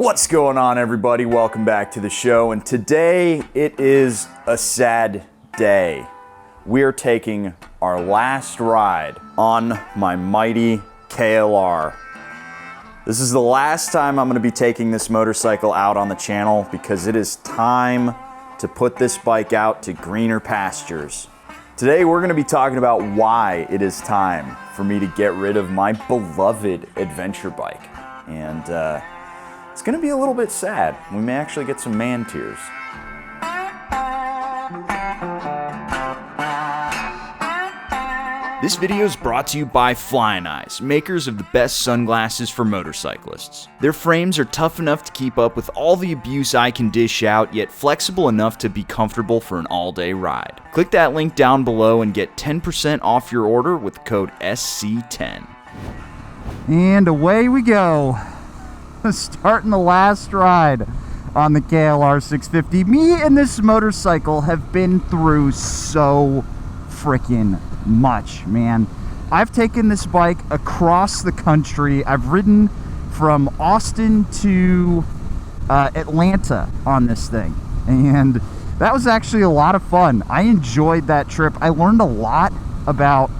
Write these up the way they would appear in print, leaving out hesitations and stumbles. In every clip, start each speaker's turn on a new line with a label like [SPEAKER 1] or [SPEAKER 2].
[SPEAKER 1] What's going on, everybody? Welcome back to the show, and today it is a sad day. We're taking our last ride on my mighty KLR. This is the last time I'm going to be taking this motorcycle out on the channel because it is time to put this bike out to greener pastures. Today we're going to be talking about why it is time for me to get rid of my beloved adventure bike. And it's going to be a little bit sad. We may actually get some man tears. This video is brought to you by Flying Eyes, makers of the best sunglasses for motorcyclists. Their frames are tough enough to keep up with all the abuse I can dish out, yet flexible enough to be comfortable for an all-day ride. Click that link down below and get 10% off your order with code SC10.
[SPEAKER 2] And away we go. Starting the last ride on the KLR 650. Me and this motorcycle have been through so freaking much, man. I've taken this bike across the country. I've ridden from Austin to Atlanta on this thing, and that was actually a lot of fun. I enjoyed that trip. I learned a lot about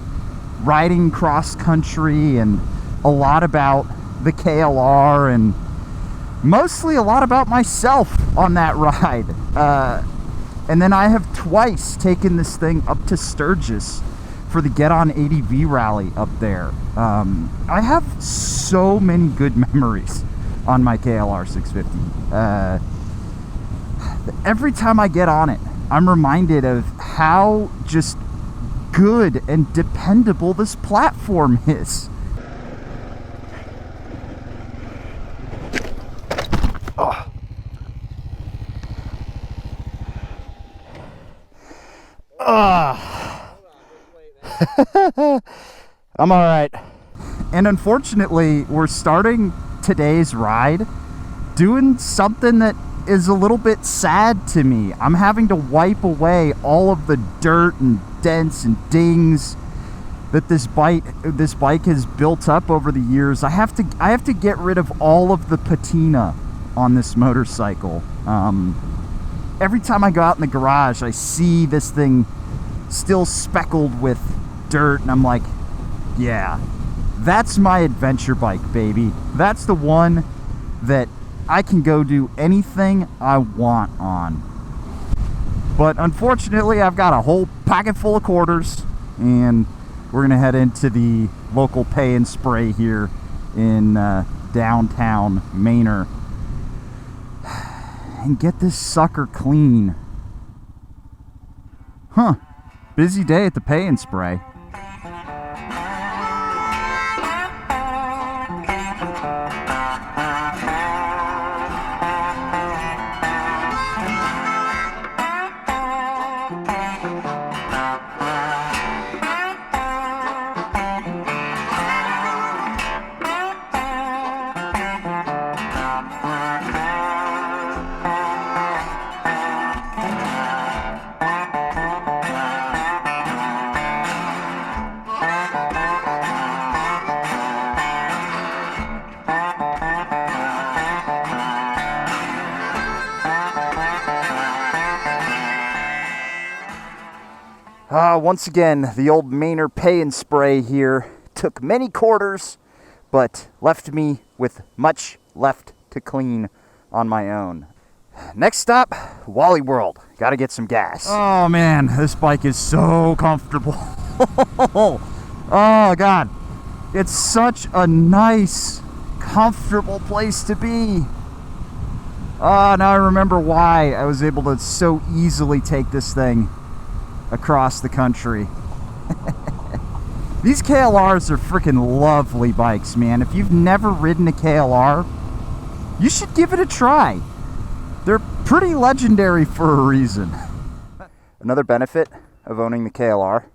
[SPEAKER 2] riding cross country and a lot about the KLR, and mostly a lot about myself on that ride. And then I have twice taken this thing up to Sturgis for the Get On ADV rally up there. I have so many good memories on my KLR 650. Every time I get on it, I'm reminded of how just good and dependable this platform is. I'm all right. And unfortunately, we're starting today's ride doing something that is a little bit sad to me. I'm having to wipe away all of the dirt and dents and dings that this bike has built up over the years. I have to get rid of all of the patina on this motorcycle. Every time I go out in the garage, I see this thing still speckled with dirt, and I'm like, yeah, that's my adventure bike, baby. That's the one that I can go do anything I want on. But unfortunately, I've got a whole pocket full of quarters, and we're gonna head into the local Pay and Spray here in downtown Manor and get this sucker clean. Huh. Busy day at the Pay and Spray. Once again, the old Manor Pay and Spray here took many quarters, but left me with much left to clean on my own. Next stop, Wally World. Gotta get some gas. Oh man, this bike is so comfortable. Oh God, it's such a nice, comfortable place to be. Now I remember why I was able to so easily take this thing across the country. These KLRs are freaking lovely bikes, man. If you've never ridden a KLR, you should give it a try. They're pretty legendary for a reason. Another benefit of owning the KLR,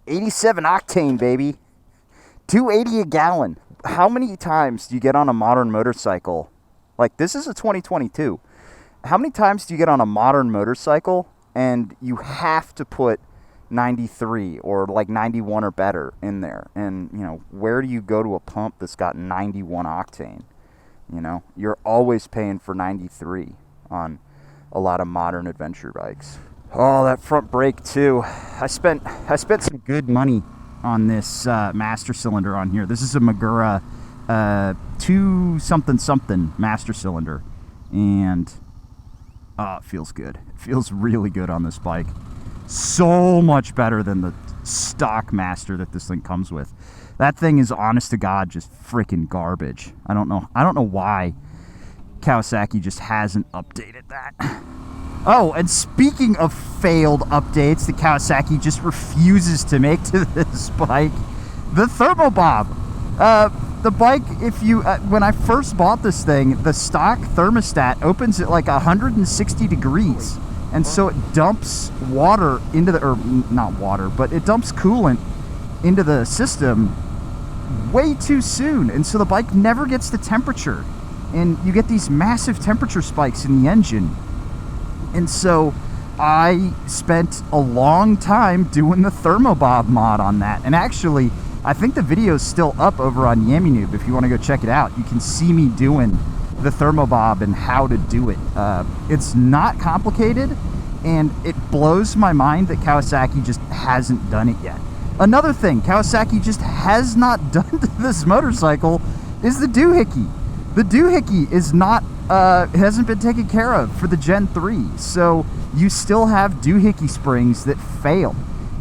[SPEAKER 2] 87 octane, baby. 280 a gallon. How many times do you get on a modern motorcycle? Like, this is a 2022. How many times do you get on a modern motorcycle and you have to put 93 or like 91 or better in there? And, you know, where do you go to a pump that's got 91 octane? You know, you're always paying for 93 on a lot of modern adventure bikes. Oh, that front brake too. I spent some good money on this master cylinder on here. This is a Magura 2 something master cylinder, and it feels good. It feels really good on this bike. So much better than the stock master that this thing comes with. That thing is, honest to God, just freaking garbage. I don't know why Kawasaki just hasn't updated that. Oh, and speaking of failed updates that Kawasaki just refuses to make to this bike, the Thermobob. The bike, if you when I first bought this thing, the stock thermostat opens at like 160 degrees, and so it dumps water into the, or not water, but it dumps coolant into the system way too soon, and so the bike never gets the temperature, and you get these massive temperature spikes in the engine. And so I spent a long time doing the Thermobob mod on that, and actually I think the video is still up over on YamiNoob. If you want to go check it out, you can see me doing the Thermobob and how to do it. It's not complicated, and it blows my mind that Kawasaki just hasn't done it yet. Another thing Kawasaki just has not done to this motorcycle is the doohickey. The doohickey is not, hasn't been taken care of for the Gen 3, so you still have doohickey springs that fail.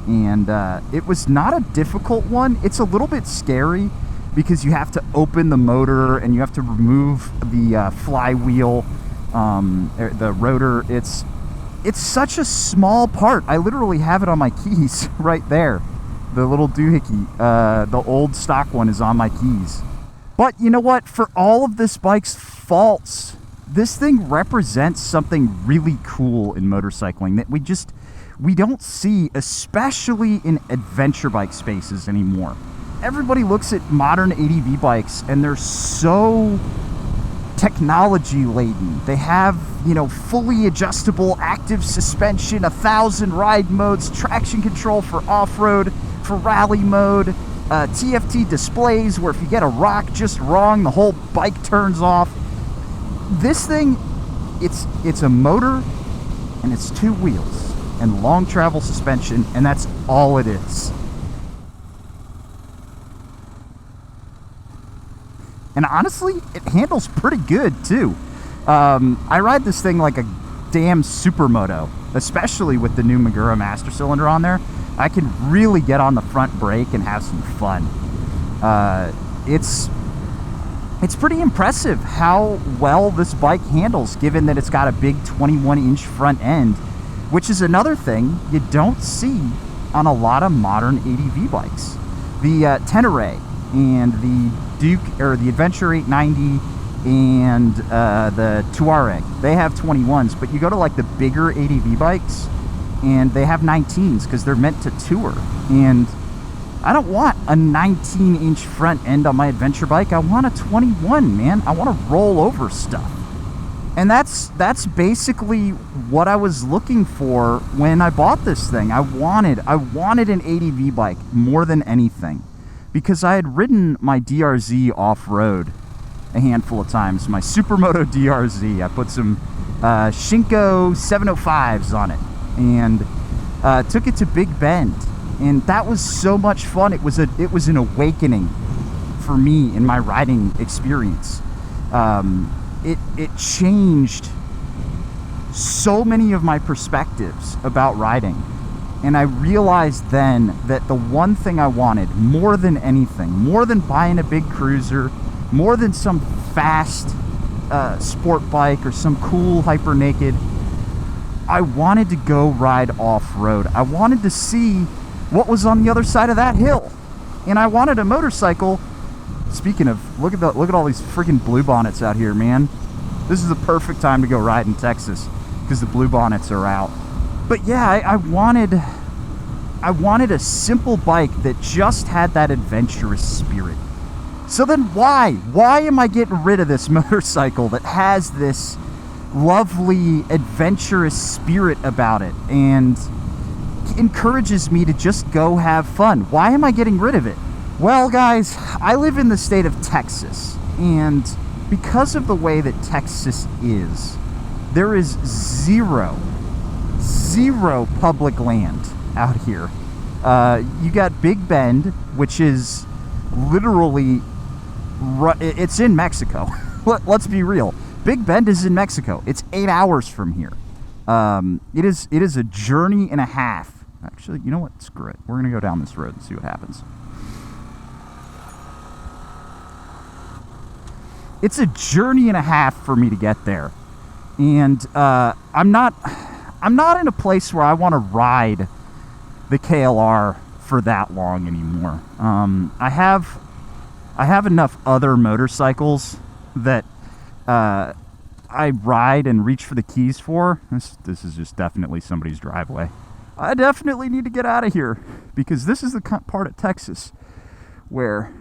[SPEAKER 2] And it was not a difficult one. It's a little bit scary because you have to open the motor and you have to remove the flywheel, the rotor. It's such a small part. I literally have it on my keys right there. The little doohickey, the old stock one, is on my keys. But you know what? For all of this bike's faults, this thing represents something really cool in motorcycling that we don't see, especially in adventure bike spaces anymore. Everybody looks at modern ADV bikes and they're so technology laden. They have, you know, fully adjustable active suspension, 1,000 ride modes, traction control for off-road, for rally mode, TFT displays where if you get a rock just wrong, the whole bike turns off. This thing, it's a motor and it's 2 wheels and long travel suspension, and that's all it is. And honestly, it handles pretty good too. I ride this thing like a damn supermoto, especially with the new Magura master cylinder on there. I can really get on the front brake and have some fun. It's pretty impressive how well this bike handles, given that it's got a big 21-inch front end, which is another thing you don't see on a lot of modern ADV bikes. The Tenere and the Duke, or the Adventure 890 and the Touareg, they have 21s, but you go to like the bigger ADV bikes and they have 19s because they're meant to tour. And I don't want a 19-inch front end on my adventure bike. I want a 21, man. I want to roll over stuff. And that's basically what I was looking for when I bought this thing. I wanted an ADV bike more than anything, because I had ridden my DRZ off-road a handful of times. My Supermoto DRZ. I put some Shinko 705s on it and took it to Big Bend, and that was so much fun. It was an awakening for me in my riding experience. It changed so many of my perspectives about riding, and I realized then that the one thing I wanted more than anything, more than buying a big cruiser, more than some fast sport bike or some cool hyper naked, I wanted to go ride off-road. I wanted to see what was on the other side of that hill, and I wanted a motorcycle. Speaking of, look at all these freaking bluebonnets out here, man. This is the perfect time to go ride in Texas because the bluebonnets are out. But yeah, I wanted a simple bike that just had that adventurous spirit. So then why am I getting rid of this motorcycle that has this lovely adventurous spirit about it and encourages me to just go have fun? Why am I getting rid of it? Well, guys, I live in the state of Texas, and because of the way that Texas is, there is zero public land out here. You got Big Bend, which is literally, it's in Mexico. Let's be real. Big Bend is in Mexico. It's 8 hours from here. It is a journey and a half. Actually, you know what? Screw it. We're going to go down this road and see what happens. It's a journey and a half for me to get there. And I'm not in a place where I want to ride the KLR for that long anymore. I have enough other motorcycles that I ride and reach for the keys for. This is just definitely somebody's driveway. I definitely need to get out of here, because this is the part of Texas where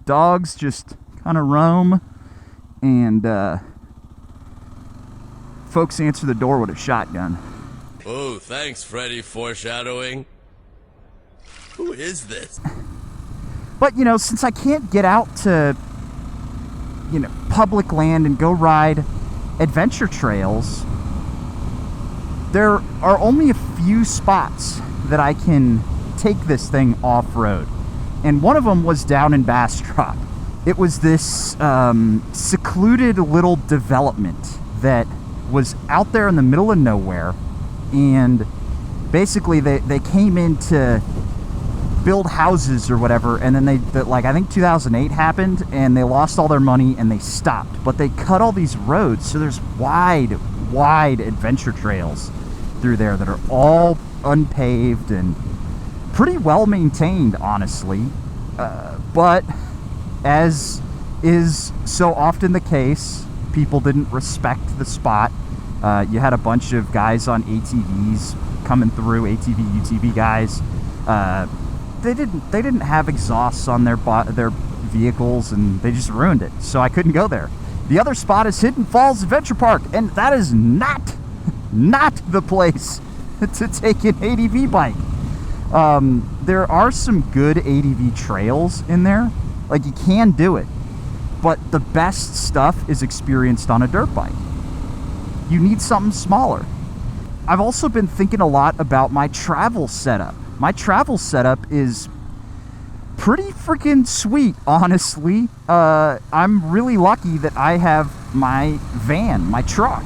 [SPEAKER 2] dogs just kind of roam, and folks answer the door with a shotgun.
[SPEAKER 3] Oh, thanks, Freddy. Foreshadowing. Who is this?
[SPEAKER 2] But, you know, since I can't get out to, you know, public land and go ride adventure trails, there are only a few spots that I can take this thing off-road. And one of them was down in Bastrop. It was this secluded little development that was out there in the middle of nowhere. And basically they came in to build houses or whatever, and then I think 2008 happened, and they lost all their money and they stopped. But they cut all these roads, so there's wide adventure trails through there that are all unpaved and pretty well maintained, honestly. But as is so often the case, people didn't respect the spot. You had a bunch of guys on ATVs coming through, ATV, UTV guys. They didn't have exhausts on their vehicles, and they just ruined it. So I couldn't go there. The other spot is Hidden Falls Adventure Park, and that is not the place to take an ADV bike. There are some good ADV trails in there. Like, you can do it, but the best stuff is experienced on a dirt bike. You need something smaller. I've also been thinking a lot about my travel setup. My travel setup is pretty freaking sweet, honestly. I'm really lucky that I have my van, my truck,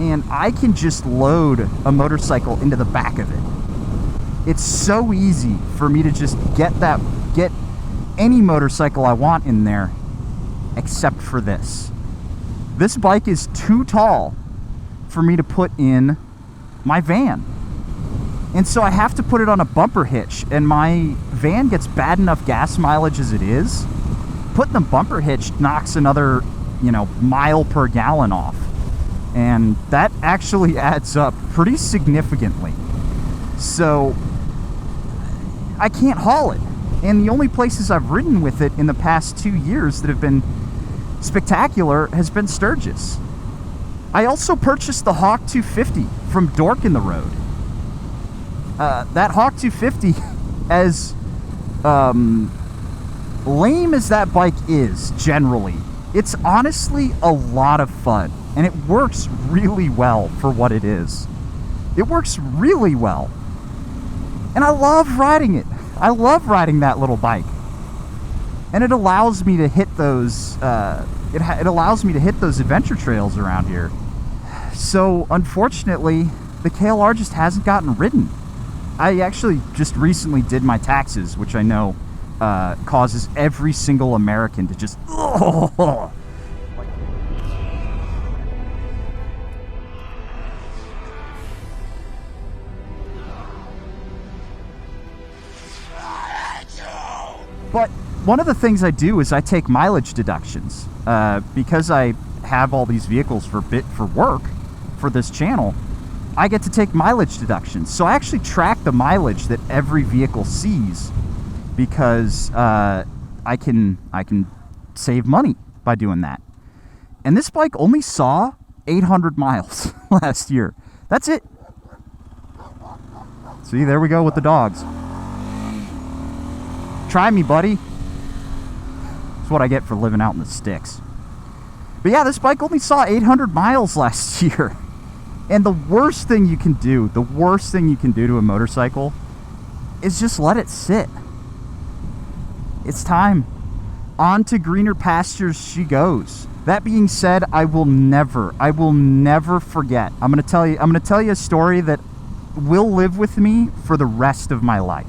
[SPEAKER 2] and I can just load a motorcycle into the back of it. It's so easy for me to just get any motorcycle I want in there, except for this. This bike is too tall for me to put in my van. And so I have to put it on a bumper hitch, and my van gets bad enough gas mileage as it is. Putting the bumper hitch knocks another, mile per gallon off. And that actually adds up pretty significantly. So I can't haul it. And the only places I've ridden with it in the past 2 years that have been spectacular has been Sturgis. I also purchased the Hawk 250 from Dork in the Road. That Hawk 250, as lame as that bike is generally, it's honestly a lot of fun, and it works really well for what it is. It works really well, and I love riding it. I love riding that little bike, and it allows me to hit those. It allows me to hit those adventure trails around here. So unfortunately, the KLR just hasn't gotten ridden. I actually just recently did my taxes, which I know causes every single American to just But one of the things I do is I take mileage deductions. Because I have all these vehicles for work for this channel, I get to take mileage deductions. So I actually track the mileage that every vehicle sees, because I can save money by doing that. And this bike only saw 800 miles last year. That's it. See, there we go with the dogs. Try me, buddy. That's what I get for living out in the sticks. But yeah, this bike only saw 800 miles last year. And the worst thing you can do to a motorcycle is just let it sit. It's time. On to greener pastures she goes. That being said, I will never forget. I'm gonna tell you a story that will live with me for the rest of my life.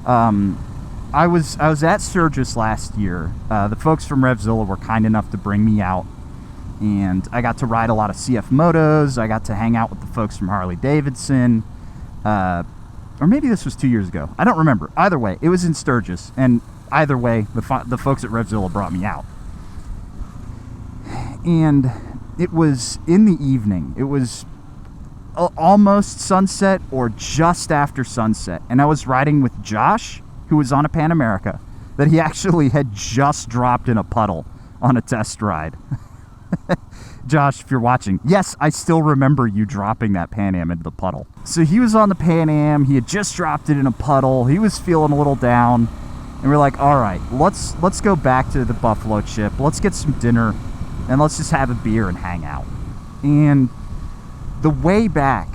[SPEAKER 2] I was at Sturgis last year. The folks from Revzilla were kind enough to bring me out, and I got to ride a lot of CF motos. I got to hang out with the folks from Harley Davidson, or maybe this was 2 years ago. I don't remember. Either way, it was in Sturgis, and either way, the folks at Revzilla brought me out. And it was in the evening. It was almost sunset or just after sunset. And I was riding with Josh, who was on a Pan America that he actually had just dropped in a puddle on a test ride. Josh, if you're watching, yes, I still remember you dropping that Pan Am into the puddle. So he was on the Pan Am. He had just dropped it in a puddle. He was feeling a little down. And we're like, all right, let's go back to the Buffalo Chip. Let's get some dinner. And let's just have a beer and hang out. And the way back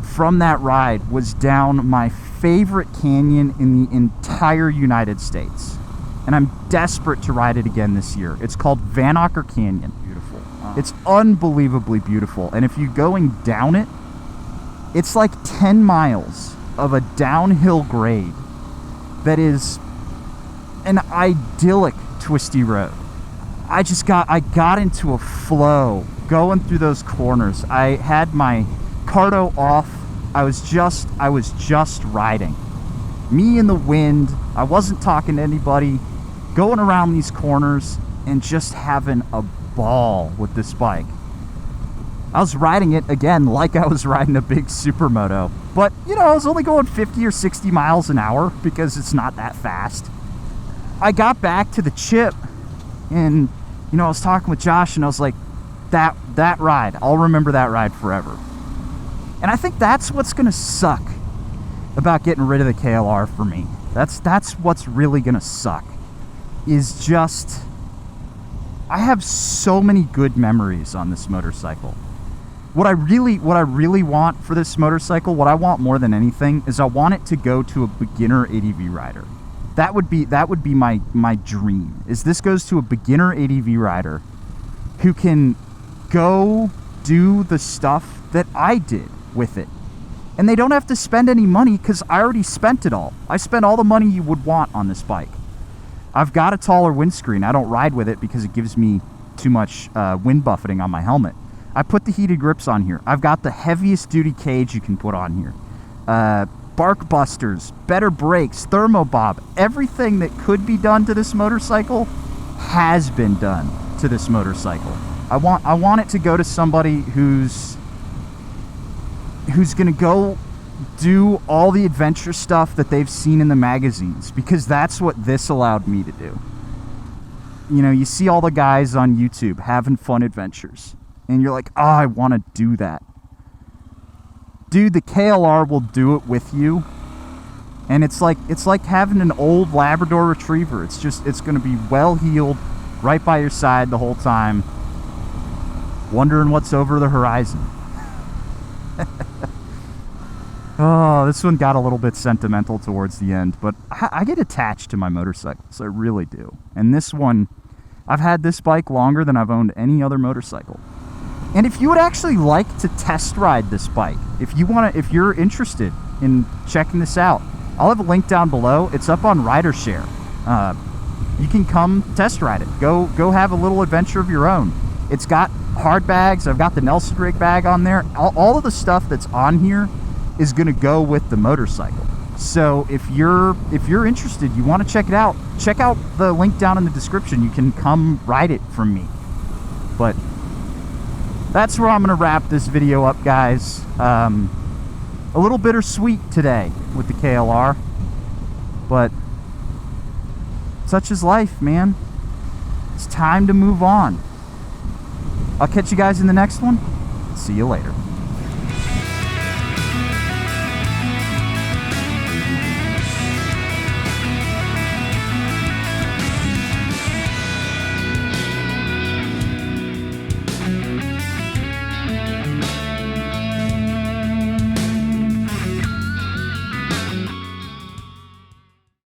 [SPEAKER 2] from that ride was down my favorite canyon in the entire United States. And I'm desperate to ride it again this year. It's called Vanocker Canyon. Beautiful. It's unbelievably beautiful. And if you're going down it, it's like 10 miles of a downhill grade that is an idyllic twisty road. I got into a flow going through those corners. I had my cardo off. I was just riding. Me in the wind. I wasn't talking to anybody. Going around these corners and just having a ball with this bike. I was riding it again like I was riding a big supermoto. But, I was only going 50 or 60 miles an hour because it's not that fast. I got back to the chip. And, I was talking with Josh, and I was like, that ride, I'll remember that ride forever. And I think that's what's going to suck about getting rid of the KLR for me. That's what's really going to suck, is just, I have so many good memories on this motorcycle. What I really want for this motorcycle, what I want more than anything, is I want it to go to a beginner ADV rider. That would be my dream, is this goes to a beginner ADV rider who can go do the stuff that I did with it. And they don't have to spend any money because I already spent it all. I spent all the money you would want on this bike. I've got a taller windscreen. I don't ride with it because it gives me too much wind buffeting on my helmet. I put the heated grips on here. I've got the heaviest duty cage you can put on here. Bark busters, better brakes, thermobob, everything that could be done to this motorcycle has been done to this motorcycle. I want it to go to somebody who's gonna go do all the adventure stuff that they've seen in the magazines, because that's what this allowed me to do. You see all the guys on YouTube having fun adventures, and you're like, oh, I want to do that. Dude, the KLR will do it with you. And it's like having an old Labrador Retriever. It's going to be well heeled, right by your side the whole time, wondering what's over the horizon. Oh, this one got a little bit sentimental towards the end, but I get attached to my motorcycles. I really do. And this one, I've had this bike longer than I've owned any other motorcycle. And if you would actually like to test ride this bike, if you're interested in checking this out, I'll have a link down below. It's up on RiderShare. You can come test ride it. Go have a little adventure of your own. It's got hard bags. I've got the Nelson rig bag on there. All of the stuff that's on here is going to go with the motorcycle. So if you're interested, you want to check it out, check out the link down in the description. You can come ride it from me. But that's where I'm going to wrap this video up, guys. A little bittersweet today with the KLR, but such is life, man. It's time to move on. I'll catch you guys in the next one. See you later.